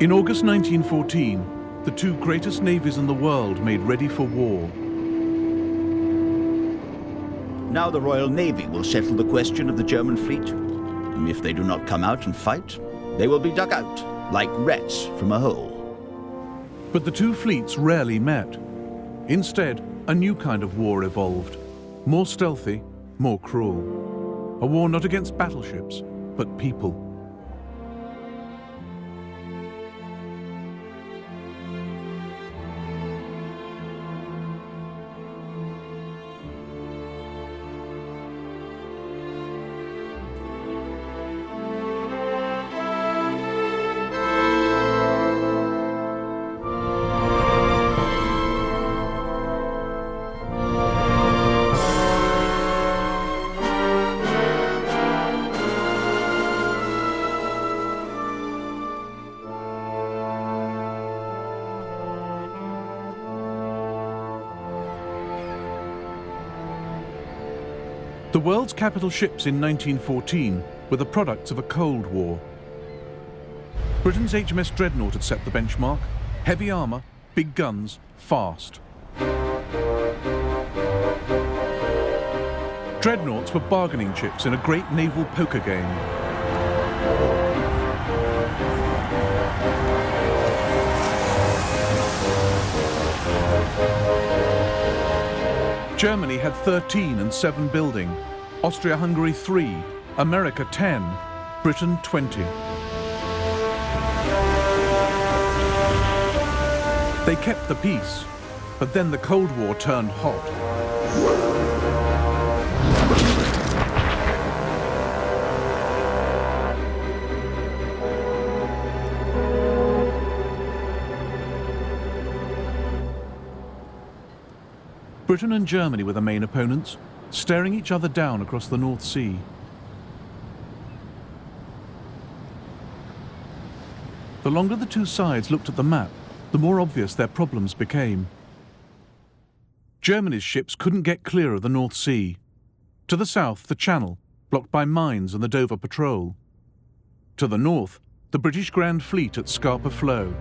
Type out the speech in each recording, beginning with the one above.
In August 1914, the two greatest navies in the world made ready for war. Now the Royal Navy will settle the question of the German fleet. If they do not come out and fight, they will be dug out, like rats from a hole. But the two fleets rarely met. Instead, a new kind of war evolved. More stealthy, more cruel. A war not against battleships, but people. The world's capital ships in 1914 were the products of a Cold War. Britain's HMS Dreadnought had set the benchmark. Heavy armour, big guns, fast. Dreadnoughts were bargaining chips in a great naval poker game. Germany had 13 and 7 building, Austria-Hungary 3, America 10, Britain 20. They kept the peace, but then the Cold War turned hot. Britain and Germany were the main opponents, staring each other down across the North Sea. The longer the two sides looked at the map, the more obvious their problems became. Germany's ships couldn't get clear of the North Sea. To the south, the Channel, blocked by mines and the Dover Patrol. To the north, the British Grand Fleet at Scapa Flow.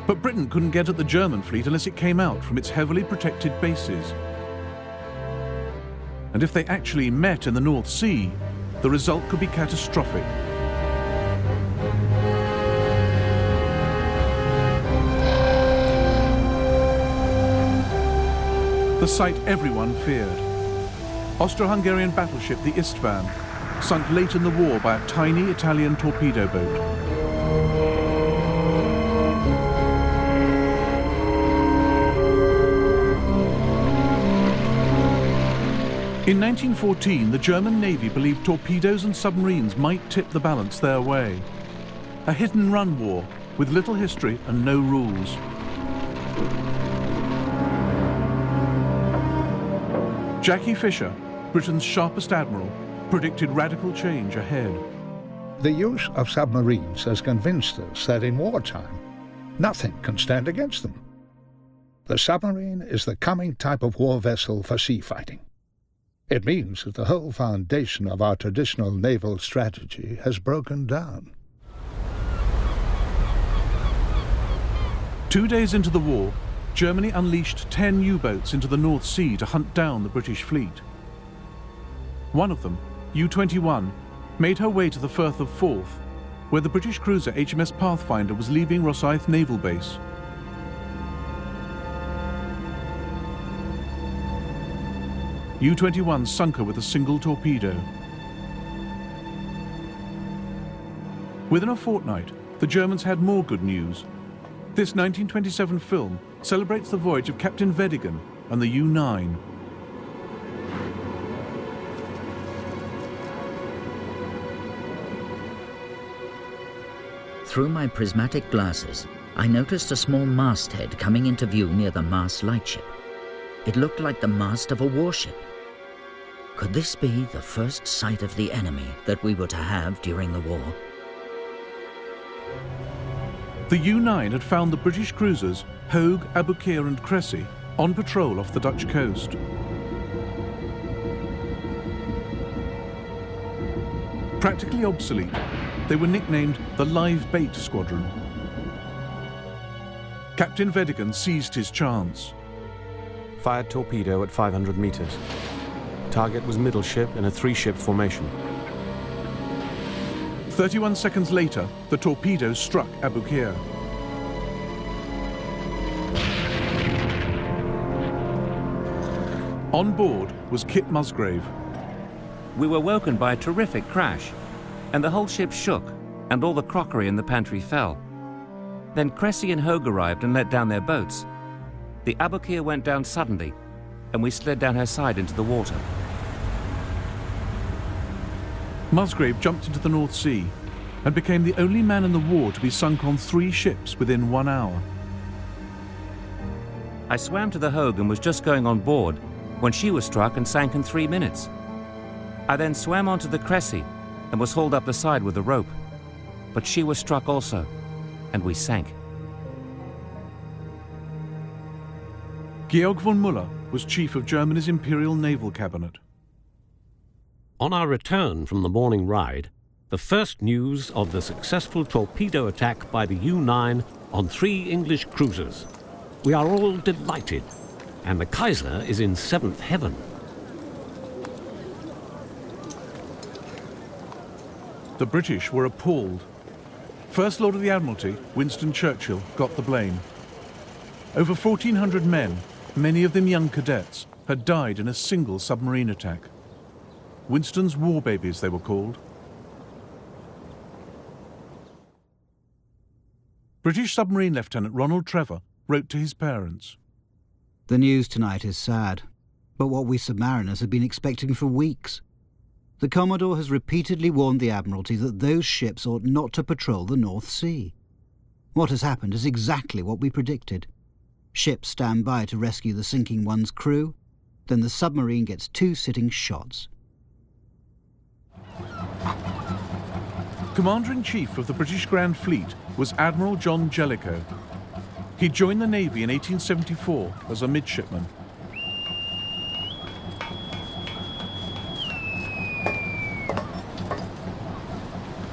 But Britain couldn't get at the German fleet unless it came out from its heavily protected bases. And if they actually met in the North Sea, the result could be catastrophic. The sight everyone feared. Austro-Hungarian battleship the Istvan, sunk late in the war by a tiny Italian torpedo boat. In 1914, the German Navy believed torpedoes and submarines might tip the balance their way. A hit-and-run war with little history and no rules. Jackie Fisher, Britain's sharpest admiral, predicted radical change ahead. The use of submarines has convinced us that in wartime, nothing can stand against them. The submarine is the coming type of war vessel for sea fighting. It means that the whole foundation of our traditional naval strategy has broken down. 2 days into the war, Germany unleashed 10 U-boats into the North Sea to hunt down the British fleet. One of them, U-21, made her way to the Firth of Forth, where the British cruiser HMS Pathfinder was leaving Rosyth Naval Base. U-21 sunk her with a single torpedo. Within a fortnight, the Germans had more good news. This 1927 film celebrates the voyage of Captain Vedigan and the U-9. Through my prismatic glasses, I noticed a small masthead coming into view near the Mars lightship. It looked like the mast of a warship. Could this be the first sight of the enemy that we were to have during the war? The U-9 had found the British cruisers Hogue, Aboukir and Cressy on patrol off the Dutch coast. Practically obsolete, they were nicknamed the Live Bait Squadron. Captain Vedigan seized his chance. Fired torpedo at 500 meters. Target was middle ship in a 3-ship formation. 31 seconds later, the torpedo struck Abu Qir. On board was Kit Musgrave. We were woken by a terrific crash, and the whole ship shook, and all the crockery in the pantry fell. Then Cressy and Hogue arrived and let down their boats. The Abu Qir went down suddenly, and we slid down her side into the water. Musgrave jumped into the North Sea and became the only man in the war to be sunk on 3 ships within 1 hour. I swam to the Hogue and was just going on board when she was struck and sank in 3 minutes. I then swam onto the Cressy and was hauled up the side with a rope. But she was struck also, and we sank. Georg von Müller was chief of Germany's Imperial Naval Cabinet. On our return from the morning ride, the first news of the successful torpedo attack by the U-9 on 3 English cruisers. We are all delighted, and the Kaiser is in 7th heaven. The British were appalled. First Lord of the Admiralty, Winston Churchill, got the blame. Over 1,400 men, many of them young cadets, had died in a single submarine attack. Winston's war babies, they were called. British submarine Lieutenant Ronald Trevor wrote to his parents. The news tonight is sad, but what we submariners have been expecting for weeks. The Commodore has repeatedly warned the Admiralty that those ships ought not to patrol the North Sea. What has happened is exactly what we predicted. Ships stand by to rescue the sinking one's crew, then the submarine gets 2 sitting shots. Commander-in-Chief of the British Grand Fleet was Admiral John Jellicoe. He joined the Navy in 1874 as a midshipman.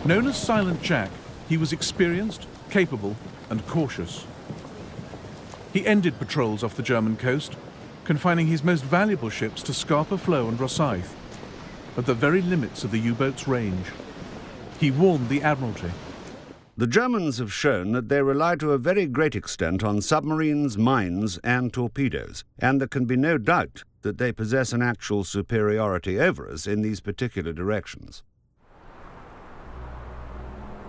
Known as Silent Jack, he was experienced, capable, and cautious. He ended patrols off the German coast, confining his most valuable ships to Scapa Flow and Rosyth, at the very limits of the U-boat's range. He warned the Admiralty. The Germans have shown that they rely to a very great extent on submarines, mines, and torpedoes, and there can be no doubt that they possess an actual superiority over us in these particular directions.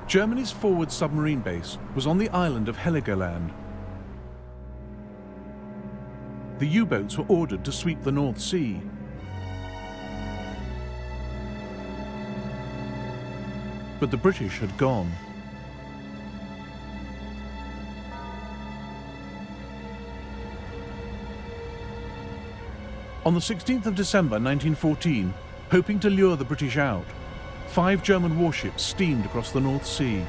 Germany's forward submarine base was on the island of Heligoland. The U-boats were ordered to sweep the North Sea. But the British had gone. On the 16th of December 1914, hoping to lure the British out, 5 German warships steamed across the North Sea.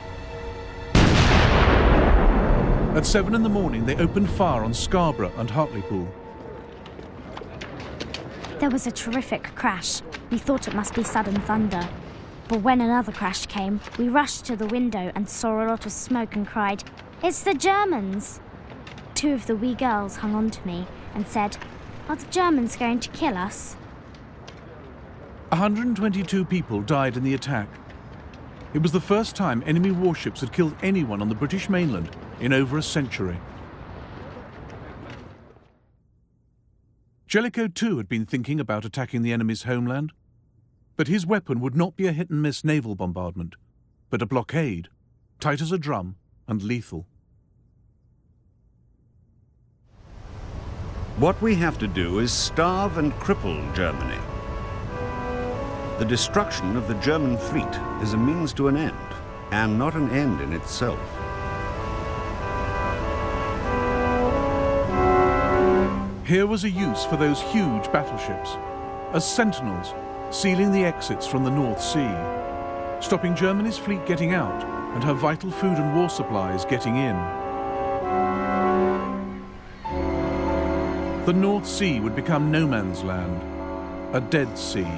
At 7 in the morning, they opened fire on Scarborough and Hartlepool. There was a terrific crash. We thought it must be sudden thunder. But when another crash came, we rushed to the window and saw a lot of smoke and cried, "It's the Germans!" 2 of the wee girls hung on to me and said, "Are the Germans going to kill us?" 122 people died in the attack. It was the first time enemy warships had killed anyone on the British mainland in over a century. Jellicoe too had been thinking about attacking the enemy's homeland, but his weapon would not be a hit-and-miss naval bombardment, but a blockade, tight as a drum and lethal. What we have to do is starve and cripple Germany. The destruction of the German fleet is a means to an end, and not an end in itself. Here was a use for those huge battleships, as sentinels sealing the exits from the North Sea, stopping Germany's fleet getting out and her vital food and war supplies getting in. The North Sea would become no man's land, a dead sea.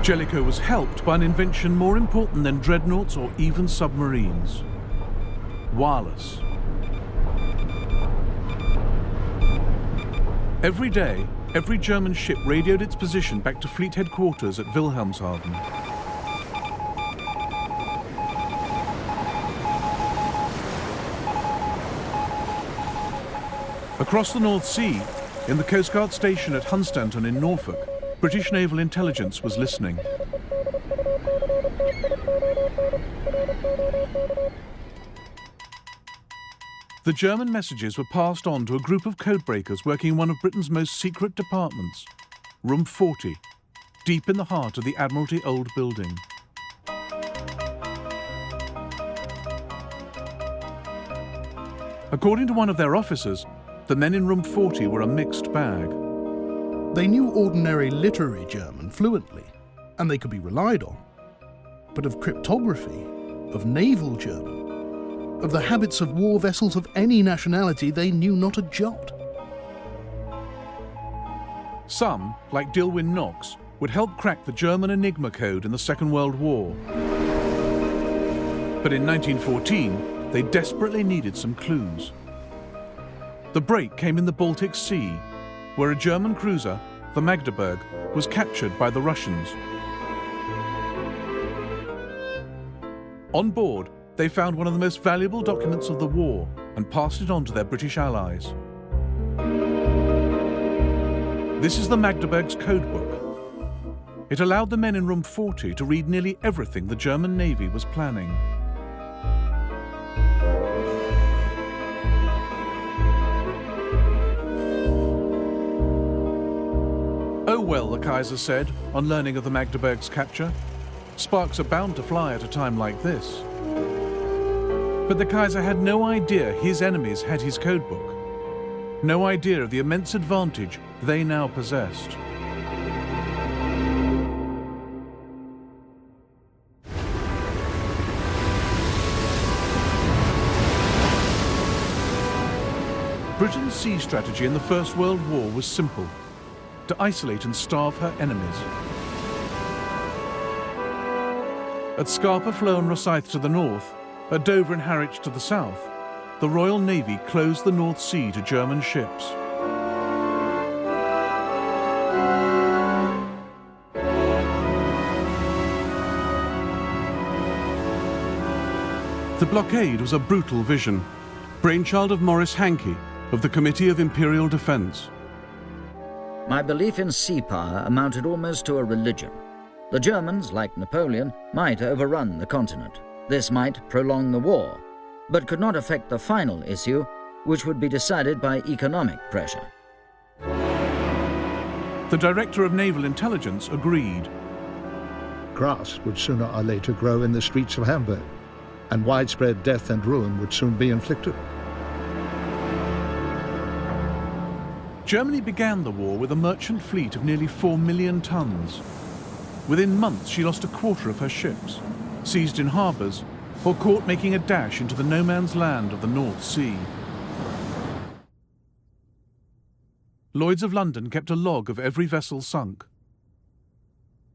Jellicoe was helped by an invention more important than dreadnoughts or even submarines: wireless. Every day, every German ship radioed its position back to fleet headquarters at Wilhelmshaven. Across the North Sea, in the Coast Guard station at Hunstanton in Norfolk, British naval intelligence was listening. The German messages were passed on to a group of codebreakers working in one of Britain's most secret departments, Room 40, deep in the heart of the Admiralty Old Building. According to one of their officers, the men in Room 40 were a mixed bag. They knew ordinary literary German fluently, and they could be relied on. But of cryptography, of naval German, of the habits of war vessels of any nationality, they knew not a jot. Some, like Dilwyn Knox, would help crack the German Enigma code in the Second World War. But in 1914, they desperately needed some clues. The break came in the Baltic Sea, where a German cruiser, the Magdeburg, was captured by the Russians. On board, they found one of the most valuable documents of the war and passed it on to their British allies. This is the Magdeburg's codebook. It allowed the men in Room 40 to read nearly everything the German Navy was planning. Oh well, the Kaiser said, on learning of the Magdeburg's capture. Sparks are bound to fly at a time like this. But the Kaiser had no idea his enemies had his codebook. No idea of the immense advantage they now possessed. Britain's sea strategy in the First World War was simple: to isolate and starve her enemies. At Scapa Flow and Rosyth to the north, at Dover and Harwich to the south, the Royal Navy closed the North Sea to German ships. The blockade was a brutal vision, brainchild of Maurice Hankey of the Committee of Imperial Defence. My belief in sea power amounted almost to a religion. The Germans, like Napoleon, might overrun the continent. This might prolong the war, but could not affect the final issue, which would be decided by economic pressure. The Director of Naval Intelligence agreed. Grass would sooner or later grow in the streets of Hamburg, and widespread death and ruin would soon be inflicted. Germany began the war with a merchant fleet of nearly 4 million tons. Within months, she lost a quarter of her ships, seized in harbours, or caught making a dash into the no-man's land of the North Sea. Lloyd's of London kept a log of every vessel sunk.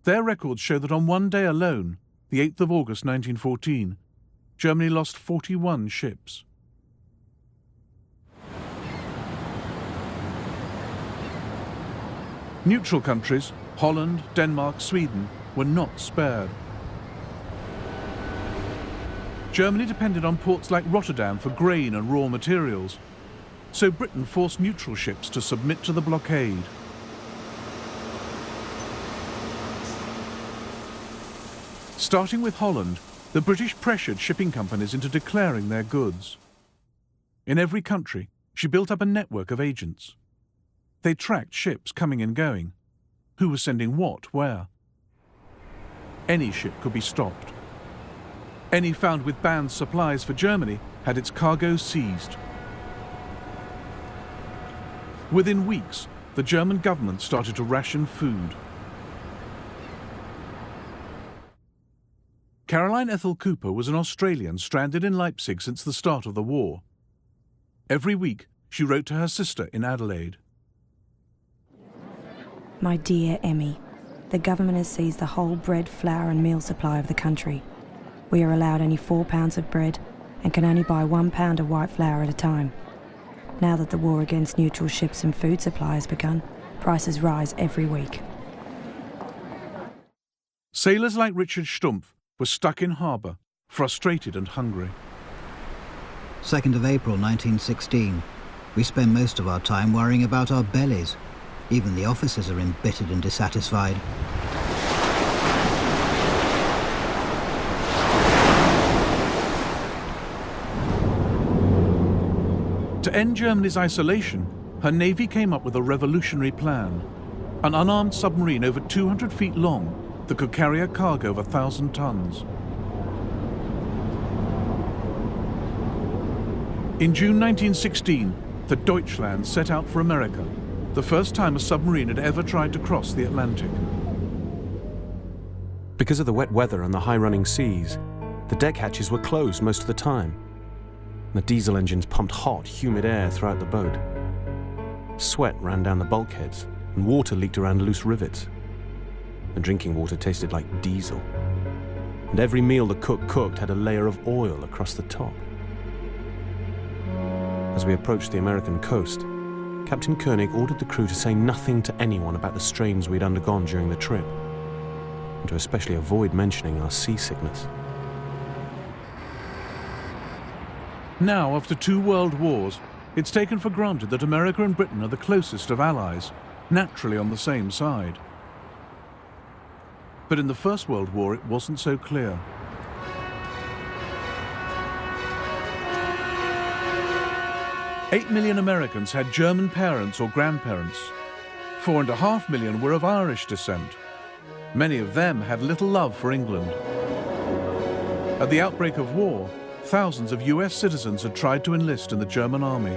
Their records show that on one day alone, the 8th of August 1914, Germany lost 41 ships. Neutral countries, Holland, Denmark, Sweden, were not spared. Germany depended on ports like Rotterdam for grain and raw materials, so Britain forced neutral ships to submit to the blockade. Starting with Holland, the British pressured shipping companies into declaring their goods. In every country, she built up a network of agents. They tracked ships coming and going. Who was sending what, where? Any ship could be stopped. Any found with banned supplies for Germany had its cargo seized. Within weeks, the German government started to ration food. Caroline Ethel Cooper was an Australian stranded in Leipzig since the start of the war. Every week, she wrote to her sister in Adelaide. My dear Emmy, the government has seized the whole bread, flour and meal supply of the country. We are allowed only 4 pounds of bread and can only buy 1 pound of white flour at a time. Now that the war against neutral ships and food supply has begun, prices rise every week. Sailors like Richard Stumpf were stuck in harbour, frustrated and hungry. 2nd of April 1916. We spend most of our time worrying about our bellies. Even the officers are embittered and dissatisfied. To end Germany's isolation, her navy came up with a revolutionary plan. An unarmed submarine over 200 feet long that could carry a cargo of 1,000 tons. In June 1916, the Deutschland set out for America, the first time a submarine had ever tried to cross the Atlantic. Because of the wet weather and the high-running seas, the deck hatches were closed most of the time. The diesel engines pumped hot, humid air throughout the boat. Sweat ran down the bulkheads, and water leaked around loose rivets. The drinking water tasted like diesel. And every meal the cook cooked had a layer of oil across the top. As we approached the American coast, Captain Koenig ordered the crew to say nothing to anyone about the strains we'd undergone during the trip, and to especially avoid mentioning our seasickness. Now, after 2 world wars, it's taken for granted that America and Britain are the closest of allies, naturally on the same side. But in the First World War, it wasn't so clear. "8 million Americans had German parents or grandparents. 4.5 million were of Irish descent. Many of them had little love for England. At the outbreak of war, thousands of US citizens had tried to enlist in the German army.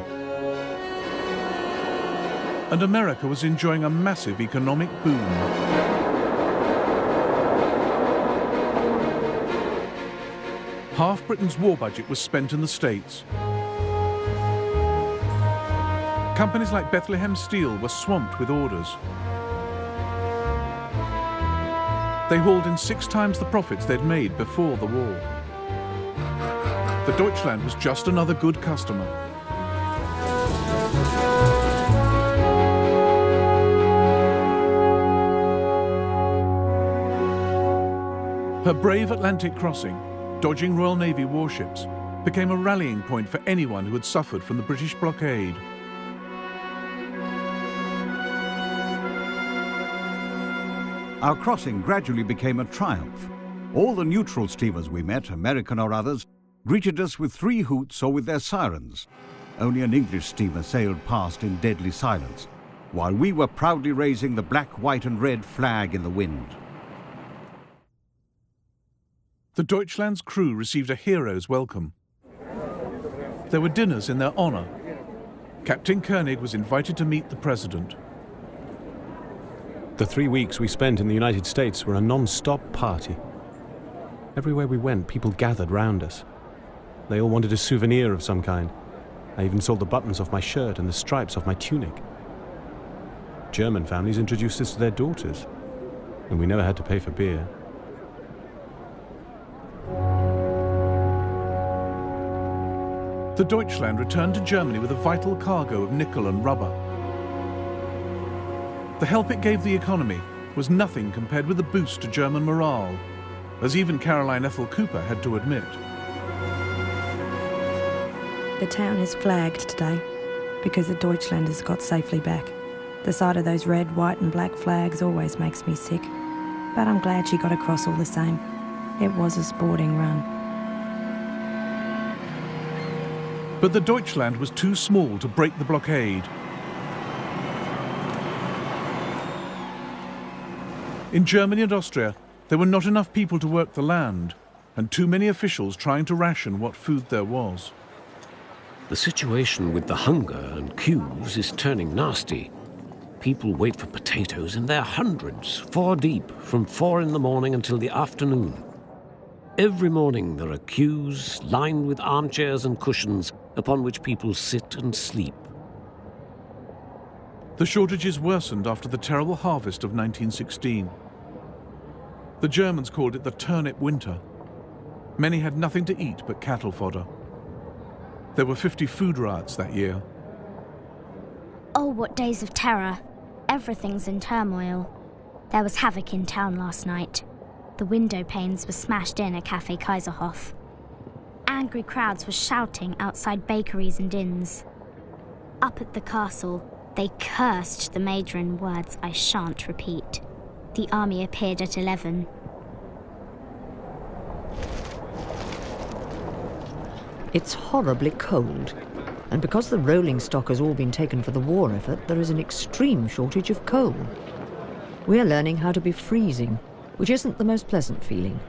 And America was enjoying a massive economic boom. Half Britain's war budget was spent in the States. Companies like Bethlehem Steel were swamped with orders. They hauled in 6 times the profits they'd made before the war. The Deutschland was just another good customer. Her brave Atlantic crossing, dodging Royal Navy warships, became a rallying point for anyone who had suffered from the British blockade. Our crossing gradually became a triumph. All the neutral steamers we met, American or others, greeted us with 3 hoots or with their sirens. Only an English steamer sailed past in deadly silence, while we were proudly raising the black, white and red flag in the wind. The Deutschland's crew received a hero's welcome. There were dinners in their honour. Captain Koenig was invited to meet the President. The 3 weeks we spent in the United States were a non-stop party. Everywhere we went, people gathered round us. They all wanted a souvenir of some kind. I even sold the buttons off my shirt and the stripes off my tunic. German families introduced us to their daughters, and we never had to pay for beer. The Deutschland returned to Germany with a vital cargo of nickel and rubber. The help it gave the economy was nothing compared with the boost to German morale, as even Caroline Ethel Cooper had to admit. The town is flagged today because the Deutschland has got safely back. The sight of those red, white and black flags always makes me sick, but I'm glad she got across all the same. It was a sporting run. But the Deutschland was too small to break the blockade. In Germany and Austria, there were not enough people to work the land, and too many officials trying to ration what food there was. The situation with the hunger and queues is turning nasty. People wait for potatoes in their hundreds, 4 deep, from 4 in the morning until the afternoon. Every morning there are queues lined with armchairs and cushions upon which people sit and sleep. The shortages worsened after the terrible harvest of 1916. The Germans called it the turnip winter. Many had nothing to eat but cattle fodder. There were 50 food riots that year. Oh, what days of terror. Everything's in turmoil. There was havoc in town last night. The window panes were smashed in at Café Kaiserhof. Angry crowds were shouting outside bakeries and inns. Up at the castle, they cursed the Major in words I shan't repeat. The army appeared at 11. It's horribly cold, and because the rolling stock has all been taken for the war effort, there is an extreme shortage of coal. We're learning how to be freezing, which isn't the most pleasant feeling.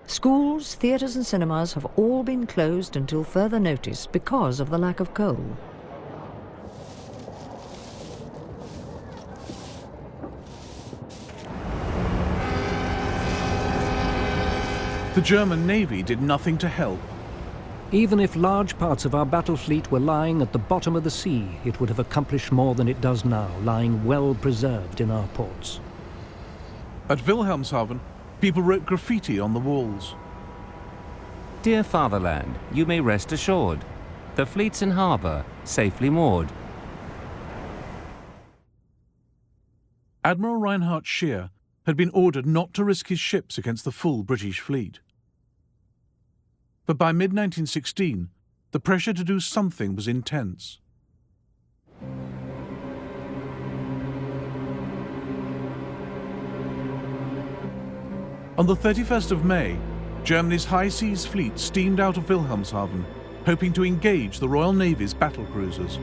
Schools, theatres and cinemas have all been closed until further notice because of the lack of coal. The German Navy did nothing to help. Even if large parts of our battle fleet were lying at the bottom of the sea, it would have accomplished more than it does now, lying well preserved in our ports. At Wilhelmshaven, people wrote graffiti on the walls. Dear fatherland, you may rest assured. The fleet's in harbour, safely moored. Admiral Reinhard Scheer had been ordered not to risk his ships against the full British fleet. But by mid-1916, the pressure to do something was intense. On the 31st of May, Germany's high seas fleet steamed out of Wilhelmshaven, hoping to engage the Royal Navy's battle cruisers.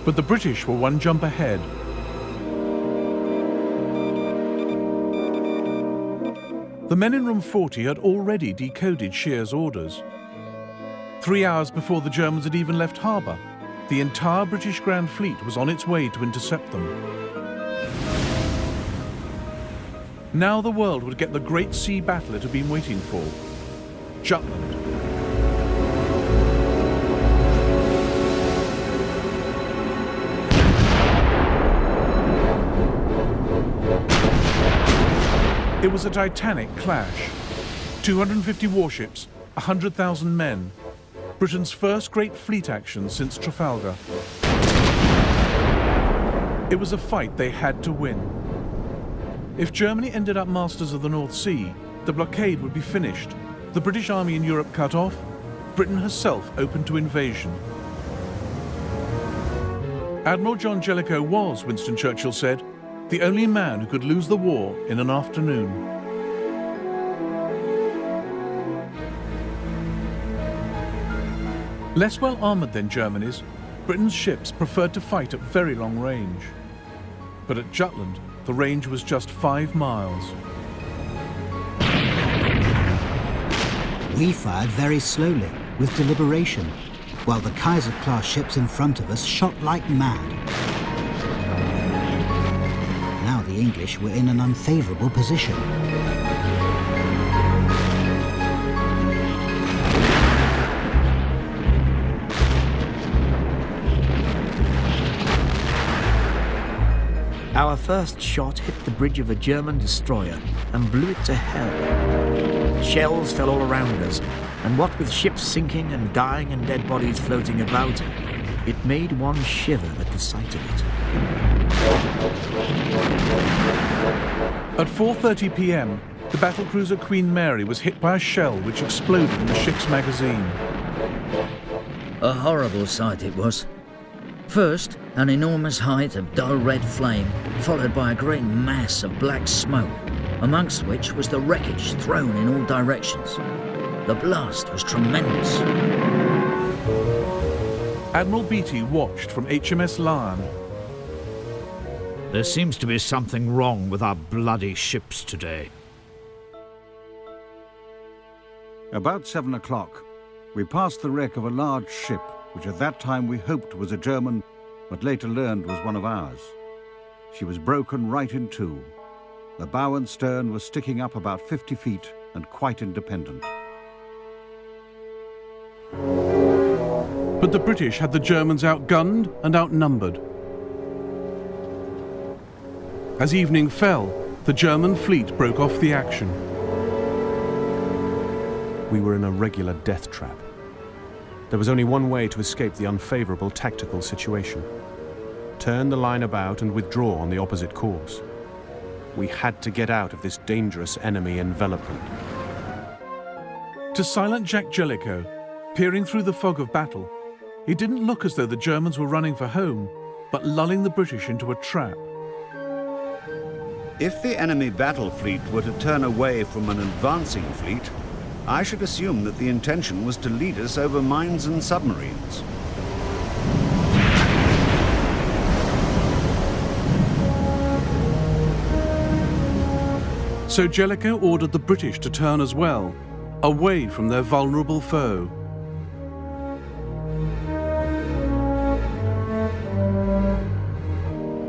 But the British were one jump ahead. The men in room 40 had already decoded Scheer's orders. 3 hours before the Germans had even left harbour, the entire British Grand Fleet was on its way to intercept them. Now the world would get the great sea battle it had been waiting for, Jutland. It was a titanic clash. 250 warships, 100,000 men. Britain's first great fleet action since Trafalgar. It was a fight they had to win. If Germany ended up masters of the North Sea, the blockade would be finished, the British Army in Europe cut off, Britain herself open to invasion. Admiral John Jellicoe was, Winston Churchill said, the only man who could lose the war in an afternoon. Less well armoured than Germany's, Britain's ships preferred to fight at very long range. But at Jutland, the range was just 5 miles. We fired very slowly, with deliberation, while the Kaiser-class ships in front of us shot like mad. Now the English were in an unfavourable position. Our first shot hit the bridge of a German destroyer and blew it to hell. Shells fell all around us, and what with ships sinking and dying and dead bodies floating about, it made one shiver at the sight of it. At 4:30 p.m., the battlecruiser Queen Mary was hit by a shell which exploded in the ship's magazine. A horrible sight it was. First, an enormous height of dull red flame, followed by a great mass of black smoke, amongst which was the wreckage thrown in all directions. The blast was tremendous. Admiral Beatty watched from HMS Lion. There seems to be something wrong with our bloody ships today. About 7 o'clock, we passed the wreck of a large ship, which at that time we hoped was a German, but later learned was one of ours. She was broken right in two. The bow and stern were sticking up about 50 feet and quite independent. But But the British had the Germans outgunned and outnumbered. As evening fell, the German fleet broke off the action. We were in a regular death trap. There was only one way to escape the unfavorable tactical situation. Turn the line about and withdraw on the opposite course. We had to get out of this dangerous enemy envelopment. To silent Jack Jellicoe, peering through the fog of battle, it didn't look as though the Germans were running for home, but lulling the British into a trap. If the enemy battle fleet were to turn away from an advancing fleet, I should assume that the intention was to lead us over mines and submarines. So Jellicoe ordered the British to turn as well, away from their vulnerable foe.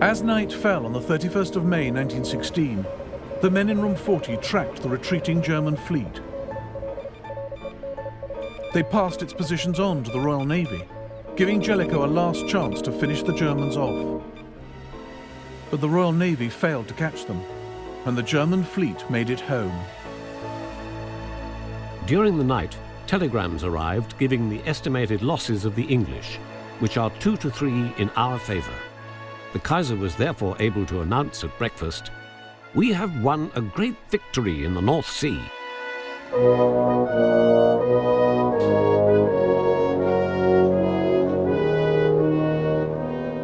As night fell on the 31st of May 1916, the men in Room 40 tracked the retreating German fleet. They passed its positions on to the Royal Navy, giving Jellicoe a last chance to finish the Germans off. But the Royal Navy failed to catch them, and the German fleet made it home. During the night, telegrams arrived giving the estimated losses of the English, which are 2 to 3 in our favour. The Kaiser was therefore able to announce at breakfast, "We have won a great victory in the North Sea."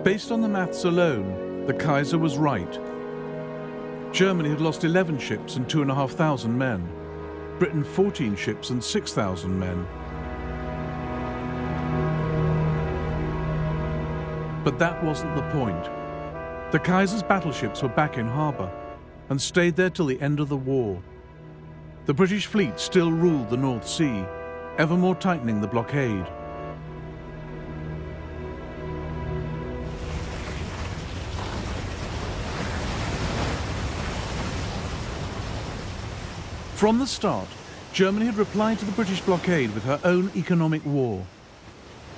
Based on the maths alone, the Kaiser was right. Germany had lost 11 ships and 2,500 men. Britain 14 ships and 6,000 men. But that wasn't the point. The Kaiser's battleships were back in harbour and stayed there till the end of the war. The British fleet still ruled the North Sea, ever more tightening the blockade. From the start, Germany had replied to the British blockade with her own economic war.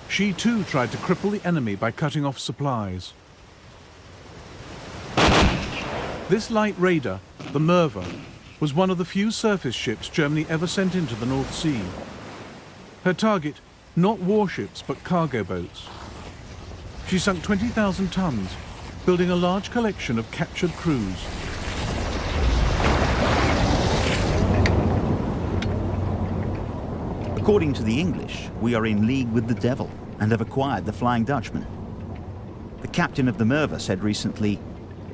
She too tried to cripple the enemy by cutting off supplies. This light raider, the Merva, was one of the few surface ships Germany ever sent into the North Sea. Her target, not warships but cargo boats. She sunk 20,000 tons, building a large collection of captured crews. According to the English, we are in league with the devil and have acquired the Flying Dutchman. The captain of the Merva said recently,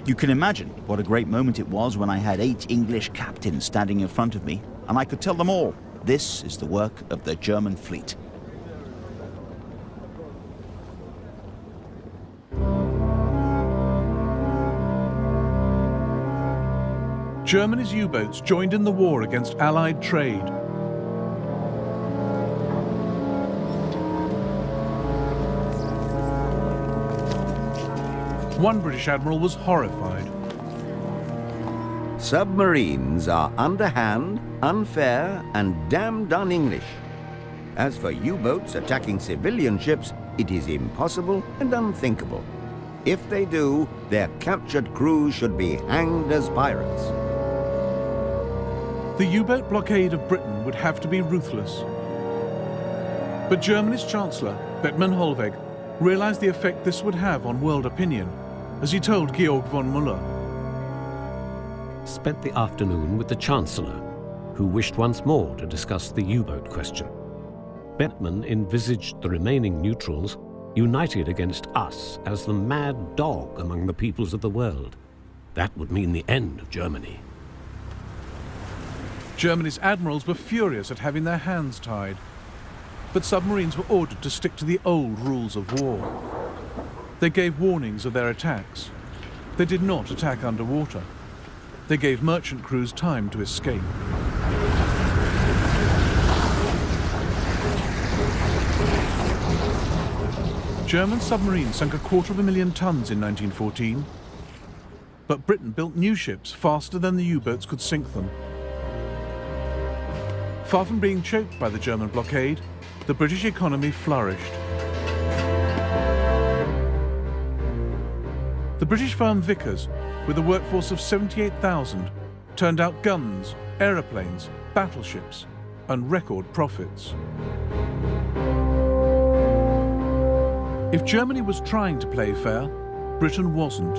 "You can imagine what a great moment it was when I had 8 English captains standing in front of me, and I could tell them all, this is the work of the German fleet." Germany's U-boats joined in the war against Allied trade. One British admiral was horrified. Submarines are underhand, unfair, and damned un-English. As for U-boats attacking civilian ships, it is impossible and unthinkable. If they do, their captured crews should be hanged as pirates. The U-boat blockade of Britain would have to be ruthless. But Germany's Chancellor, Bethmann Hollweg, realized the effect this would have on world opinion, as he told Georg von Müller. Spent the afternoon with the Chancellor, who wished once more to discuss the U-boat question. Bethmann envisaged the remaining neutrals united against us as the mad dog among the peoples of the world. That would mean the end of Germany. Germany's admirals were furious at having their hands tied. But submarines were ordered to stick to the old rules of war. They gave warnings of their attacks. They did not attack underwater. They gave merchant crews time to escape. German submarines sunk 250,000 tons in 1914. But Britain built new ships faster than the U-boats could sink them. Far from being choked by the German blockade, the British economy flourished. The British firm Vickers, with a workforce of 78,000, turned out guns, aeroplanes, battleships, and record profits. If Germany was trying to play fair, Britain wasn't.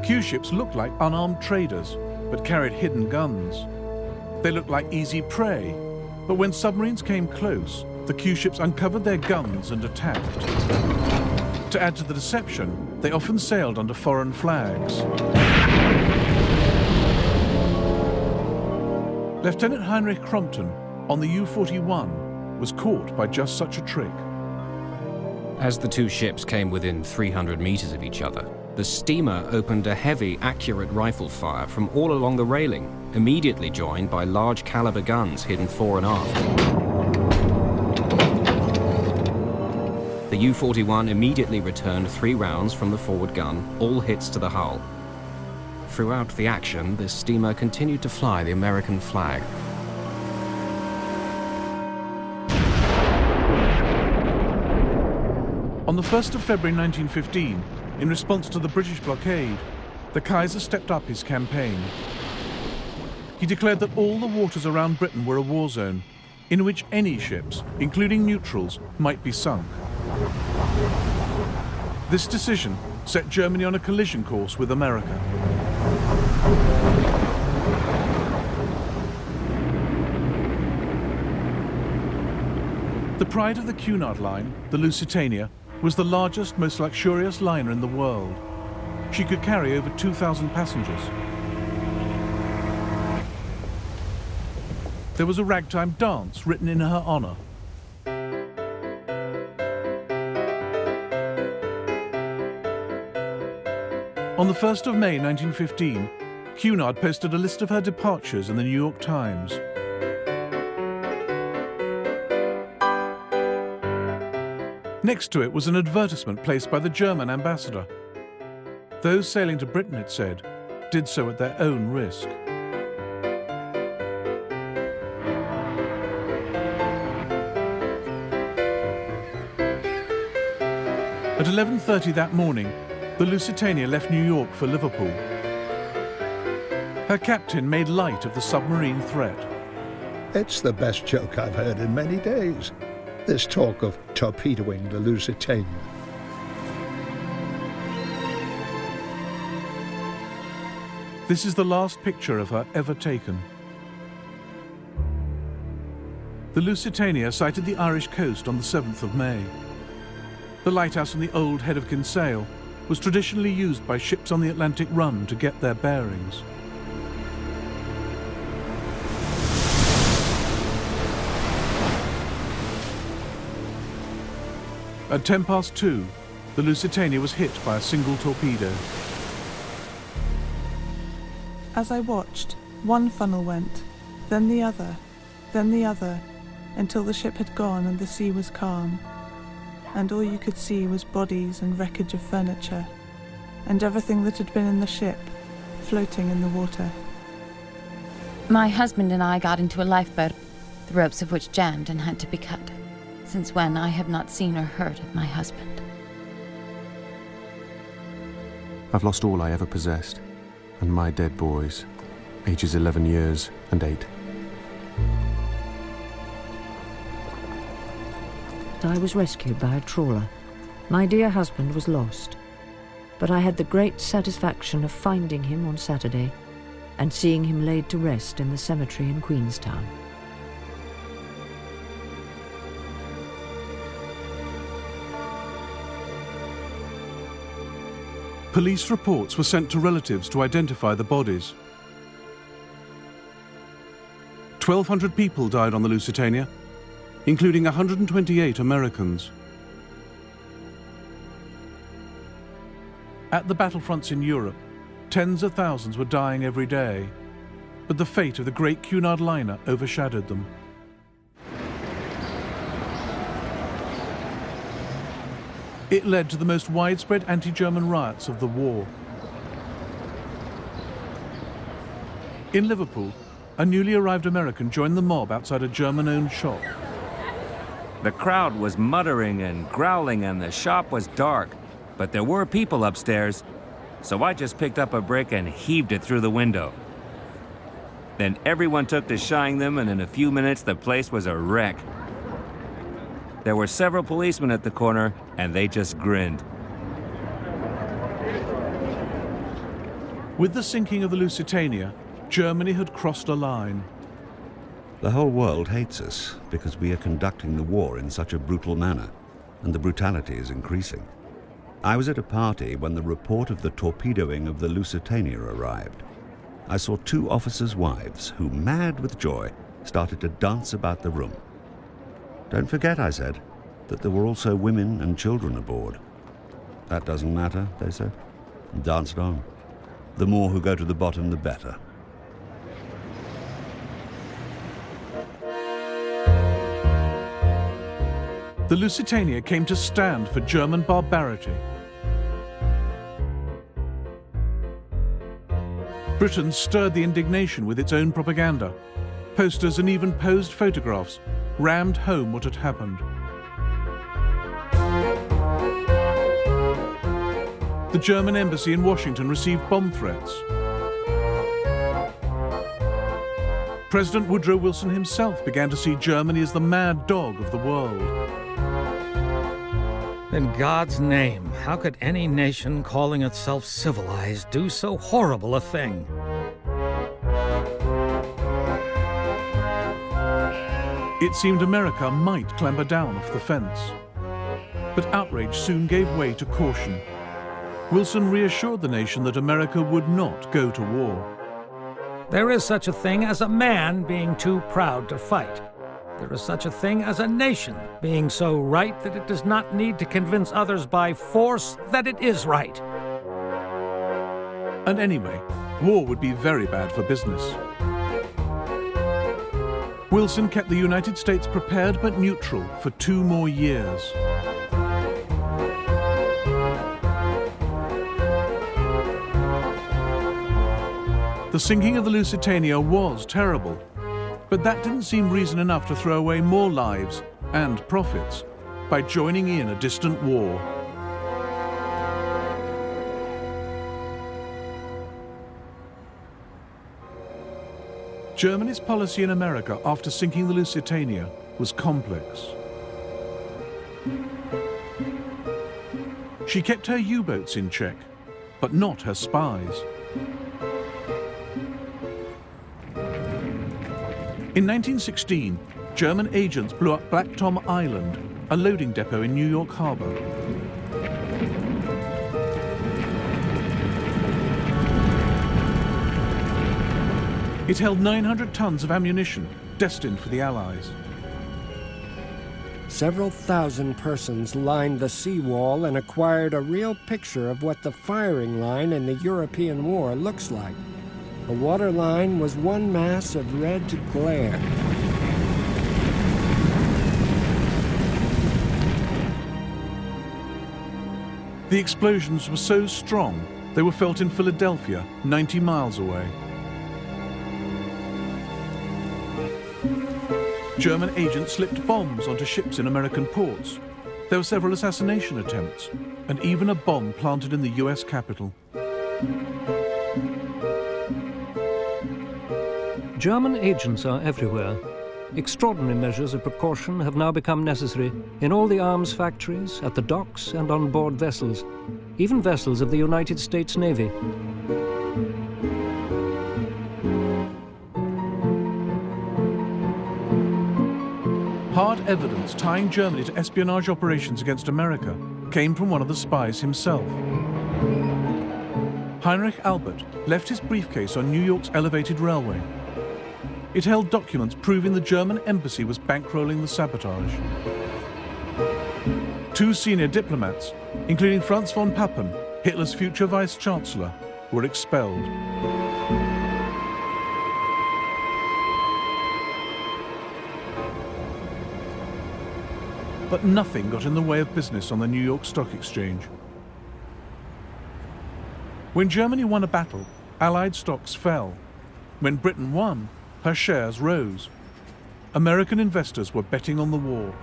Q-ships looked like unarmed traders, but carried hidden guns. They looked like easy prey, but when submarines came close, the Q-ships uncovered their guns and attacked. To add to the deception, they often sailed under foreign flags. Lieutenant Heinrich Crompton, on the U-41, was caught by just such a trick. As the two ships came within 300 meters of each other, the steamer opened a heavy, accurate rifle fire from all along the railing, immediately joined by large caliber guns hidden fore and aft. The U-41 immediately returned 3 rounds from the forward gun, all hits to the hull. Throughout the action, the steamer continued to fly the American flag. On the 1st of February 1915, in response to the British blockade, the Kaiser stepped up his campaign. He declared that all the waters around Britain were a war zone, in which any ships, including neutrals, might be sunk. This decision set Germany on a collision course with America. The pride of the Cunard Line, the Lusitania, was the largest, most luxurious liner in the world. She could carry over 2,000 passengers. There was a ragtime dance written in her honor. On the 1st of May 1915, Cunard posted a list of her departures in the New York Times. Next to it was an advertisement placed by the German ambassador. Those sailing to Britain, it said, did so at their own risk. At 11:30 that morning, the Lusitania left New York for Liverpool. Her captain made light of the submarine threat. It's the best joke I've heard in many days, this talk of torpedoing the Lusitania. This is the last picture of her ever taken. The Lusitania sighted the Irish coast on the 7th of May. The lighthouse in the old Head of Kinsale was traditionally used by ships on the Atlantic Run to get their bearings. At 2:10, the Lusitania was hit by a single torpedo. As I watched, one funnel went, then the other, until the ship had gone and the sea was calm. And all you could see was bodies and wreckage of furniture, and everything that had been in the ship, floating in the water. My husband and I got into a lifeboat, the ropes of which jammed and had to be cut. Since when, I have not seen or heard of my husband. I've lost all I ever possessed, and my dead boys, ages 11 years and 8. I was rescued by a trawler. My dear husband was lost, but I had the great satisfaction of finding him on Saturday and seeing him laid to rest in the cemetery in Queenstown. Police reports were sent to relatives to identify the bodies. 1,200 people died on the Lusitania, including 128 Americans. At the battlefronts in Europe, tens of thousands were dying every day, but the fate of the great Cunard liner overshadowed them. It led to the most widespread anti-German riots of the war. In Liverpool, a newly arrived American joined the mob outside a German-owned shop. The crowd was muttering and growling, and the shop was dark. but there were people upstairs, so I just picked up a brick and heaved it through the window. Then everyone took to shying them, and in a few minutes the place was a wreck. There were several policemen at the corner, and they just grinned. With the sinking of the Lusitania, Germany had crossed a line. The whole world hates us because we are conducting the war in such a brutal manner, and the brutality is increasing. I was at a party when the report of the torpedoing of the Lusitania arrived. I saw two officers' wives who, mad with joy, started to dance about the room. Don't forget, I said, that there were also women and children aboard. That doesn't matter, they said, and danced on. The more who go to the bottom, the better. The Lusitania came to stand for German barbarity. Britain stirred the indignation with its own propaganda. Posters and even posed photographs rammed home what had happened. The German embassy in Washington received bomb threats. President Woodrow Wilson himself began to see Germany as the mad dog of the world. In God's name, how could any nation calling itself civilized do so horrible a thing? It seemed America might clamber down off the fence. But outrage soon gave way to caution. Wilson reassured the nation that America would not go to war. There is such a thing as a man being too proud to fight. There is such a thing as a nation being so right that it does not need to convince others by force that it is right. And anyway, war would be very bad for business. Wilson kept the United States prepared but neutral for 2 more years. The sinking of the Lusitania was terrible, but that didn't seem reason enough to throw away more lives and profits by joining in a distant war. Germany's policy in America after sinking the Lusitania was complex. She kept her U-boats in check, but not her spies. In 1916, German agents blew up Black Tom Island, a loading depot in New York Harbor. It held 900 tons of ammunition destined for the Allies. Several thousand persons lined the seawall and acquired a real picture of what the firing line in the European war looks like. The water line was one mass of red glare. The explosions were so strong, they were felt in Philadelphia, 90 miles away. German agents slipped bombs onto ships in American ports. There were several assassination attempts, and even a bomb planted in the US Capitol. German agents are everywhere. Extraordinary measures of precaution have now become necessary in all the arms factories, at the docks and on board vessels, even vessels of the United States Navy. Hard evidence tying Germany to espionage operations against America came from one of the spies himself. Heinrich Albert left his briefcase on New York's elevated railway. It held documents proving the German embassy was bankrolling the sabotage. 2 senior diplomats, including Franz von Papen, Hitler's future vice-chancellor, were expelled. But nothing got in the way of business on the New York Stock Exchange. When Germany won a battle, Allied stocks fell. When Britain won, her shares rose. American investors were betting on the war.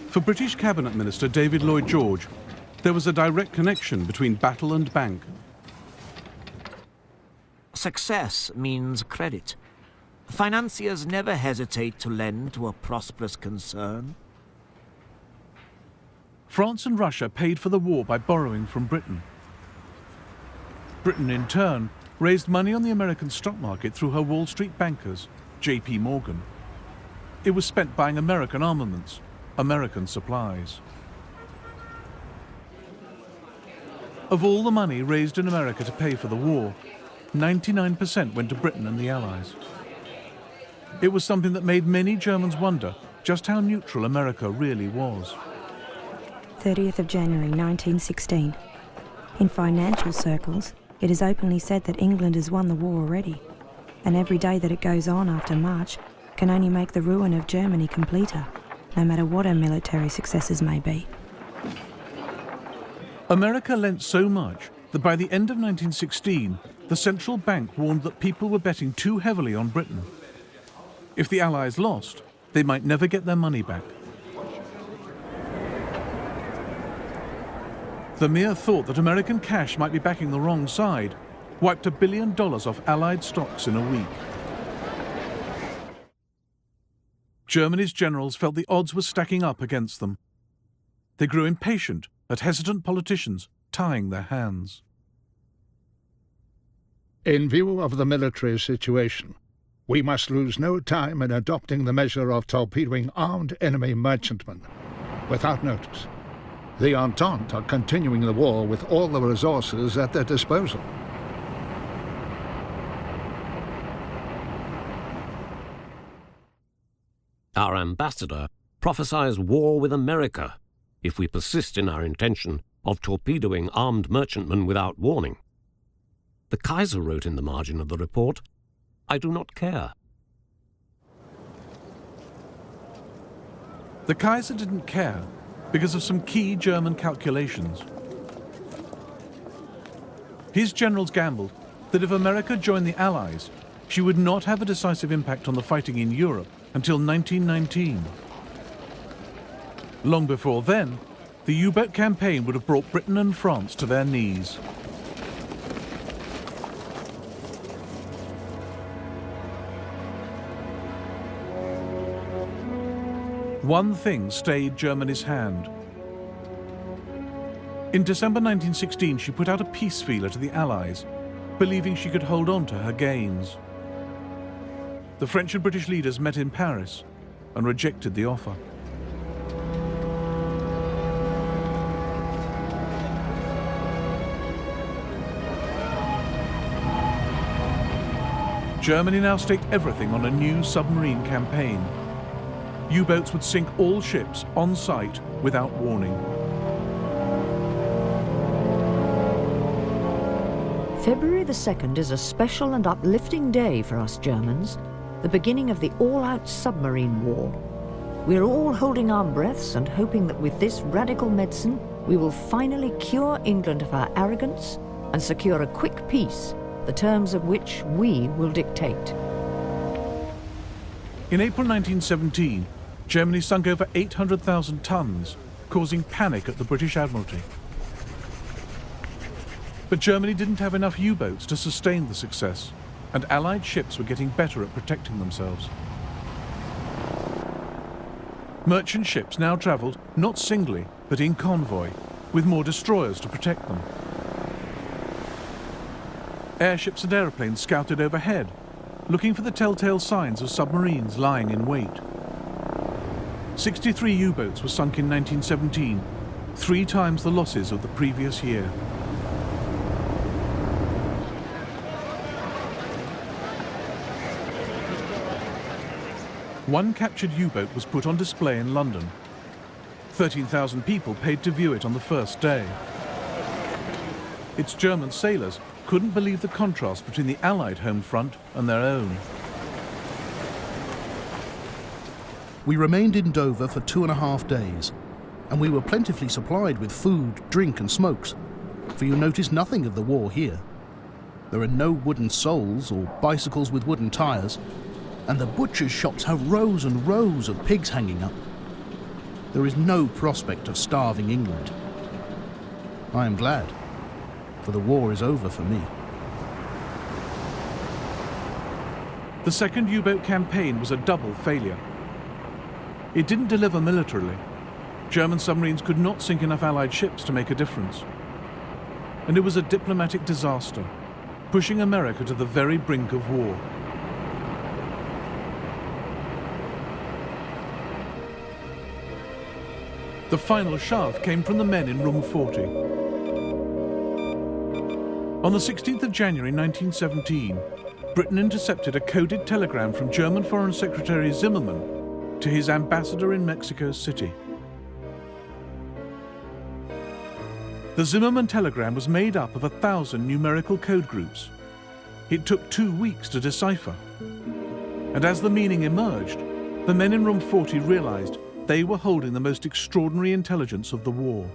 For British Cabinet Minister David Lloyd George, There was a direct connection between battle and bank. Success means credit. Financiers never hesitate to lend to a prosperous concern. France and Russia paid for the war by borrowing from Britain. Britain, in turn, raised money on the American stock market through her Wall Street bankers, J.P. Morgan. It was spent buying American armaments, American supplies. Of all the money raised in America to pay for the war, 99% went to Britain and the Allies. It was something that made many Germans wonder just how neutral America really was. 30th of January 1916. In financial circles, it is openly said that England has won the war already, and every day that it goes on after March can only make the ruin of Germany completer, no matter what her military successes may be. America lent so much that by the end of 1916, the central bank warned that people were betting too heavily on Britain. If the Allies lost, they might never get their money back. The mere thought that American cash might be backing the wrong side wiped $1 billion off Allied stocks in a week. Germany's generals felt the odds were stacking up against them. They grew impatient at hesitant politicians tying their hands. In view of the military situation, we must lose no time in adopting the measure of torpedoing armed enemy merchantmen without notice. The Entente are continuing the war with all the resources at their disposal. Our ambassador prophesies war with America if we persist in our intention of torpedoing armed merchantmen without warning. The Kaiser wrote in the margin of the report, "I do not care." The Kaiser didn't care because of some key German calculations. His generals gambled that if America joined the Allies, she would not have a decisive impact on the fighting in Europe until 1919. Long before then, the U-boat campaign would have brought Britain and France to their knees. One thing stayed Germany's hand. In December 1916, she put out a peace feeler to the Allies, believing she could hold on to her gains. The French and British leaders met in Paris and rejected the offer. Germany now staked everything on a new submarine campaign. U-boats would sink all ships on sight without warning. February the 2nd is a special and uplifting day for us Germans, the beginning of the all-out submarine war. We're all holding our breaths and hoping that with this radical medicine, we will finally cure England of our arrogance and secure a quick peace, the terms of which we will dictate. In April 1917, Germany sunk over 800,000 tons, causing panic at the British Admiralty. But Germany didn't have enough U-boats to sustain the success, and Allied ships were getting better at protecting themselves. Merchant ships now travelled not singly, but in convoy, with more destroyers to protect them. Airships and aeroplanes scouted overhead, looking for the telltale signs of submarines lying in wait. 63 U-boats were sunk in 1917, 3 times the losses of the previous year. One captured U-boat was put on display in London. 13,000 people paid to view it on the first day. Its German sailors couldn't believe the contrast between the Allied home front and their own. We remained in Dover for 2.5 days, and we were plentifully supplied with food, drink and smokes, for you notice nothing of the war here. There are no wooden soles or bicycles with wooden tyres, and the butchers' shops have rows and rows of pigs hanging up. There is no prospect of starving England. I am glad, for the war is over for me. The second U-boat campaign was a double failure. It didn't deliver militarily. German submarines could not sink enough Allied ships to make a difference. And it was a diplomatic disaster, pushing America to the very brink of war. The final shove came from the men in room 40. On the 16th of January 1917, Britain intercepted a coded telegram from German Foreign Secretary Zimmermann to his ambassador in Mexico City. The Zimmermann telegram was made up of 1,000 numerical code groups. It took 2 weeks to decipher. And as the meaning emerged, the men in room 40 realized they were holding the most extraordinary intelligence of the war.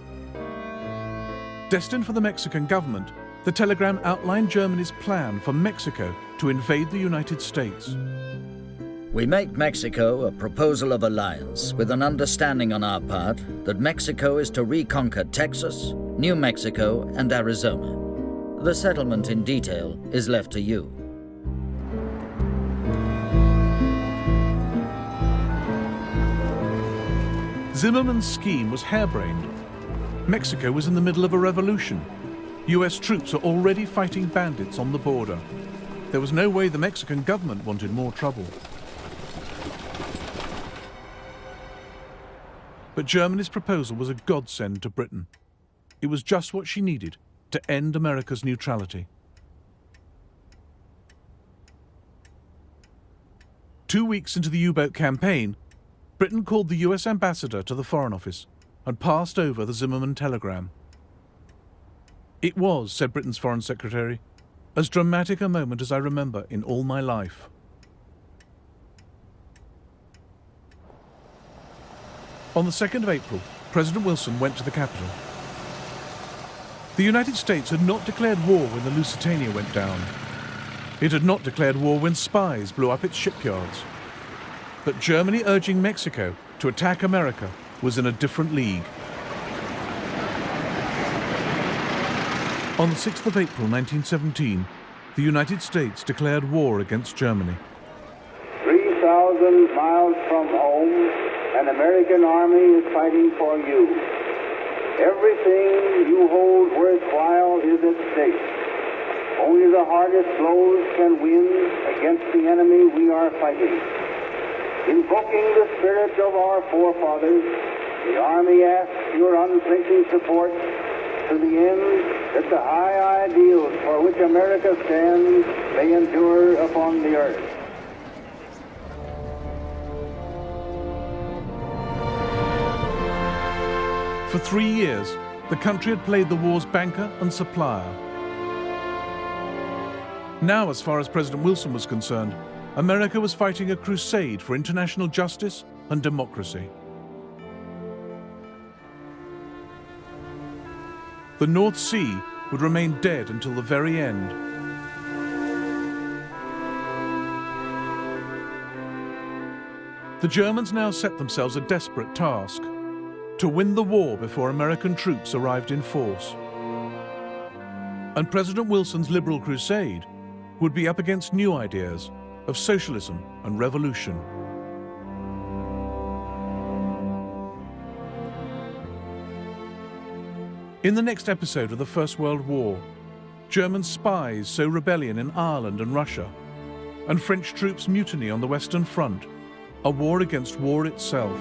Destined for the Mexican government, the telegram outlined Germany's plan for Mexico to invade the United States. We make Mexico a proposal of alliance with an understanding on our part that Mexico is to reconquer Texas, New Mexico, and Arizona. The settlement in detail is left to you. Zimmermann's scheme was harebrained. Mexico was in the middle of a revolution. US troops were already fighting bandits on the border. There was no way the Mexican government wanted more trouble. But Germany's proposal was a godsend to Britain. It was just what she needed to end America's neutrality. 2 weeks into the U-boat campaign, Britain called the US ambassador to the Foreign Office and passed over the Zimmermann telegram. It was, said Britain's Foreign Secretary, as dramatic a moment as I remember in all my life. On the 2nd of April, President Wilson went to the capital. The United States had not declared war when the Lusitania went down. It had not declared war when spies blew up its shipyards. But Germany urging Mexico to attack America was in a different league. On the 6th of April 1917, the United States declared war against Germany. 3,000 miles from home, an American army is fighting for you. Everything you hold worthwhile is at stake. Only the hardest blows can win against the enemy we are fighting. Invoking the spirit of our forefathers, the Army asks your unflinching support to the end that the high ideals for which America stands may endure upon the earth. For 3 years, the country had played the war's banker and supplier. Now, as far as President Wilson was concerned, America was fighting a crusade for international justice and democracy. The North Sea would remain dead until the very end. The Germans now set themselves a desperate task: to win the war before American troops arrived in force. And President Wilson's liberal crusade would be up against new ideas of socialism and revolution. In the next episode of the First World War, German spies sow rebellion in Ireland and Russia, and French troops mutiny on the Western Front, a war against war itself.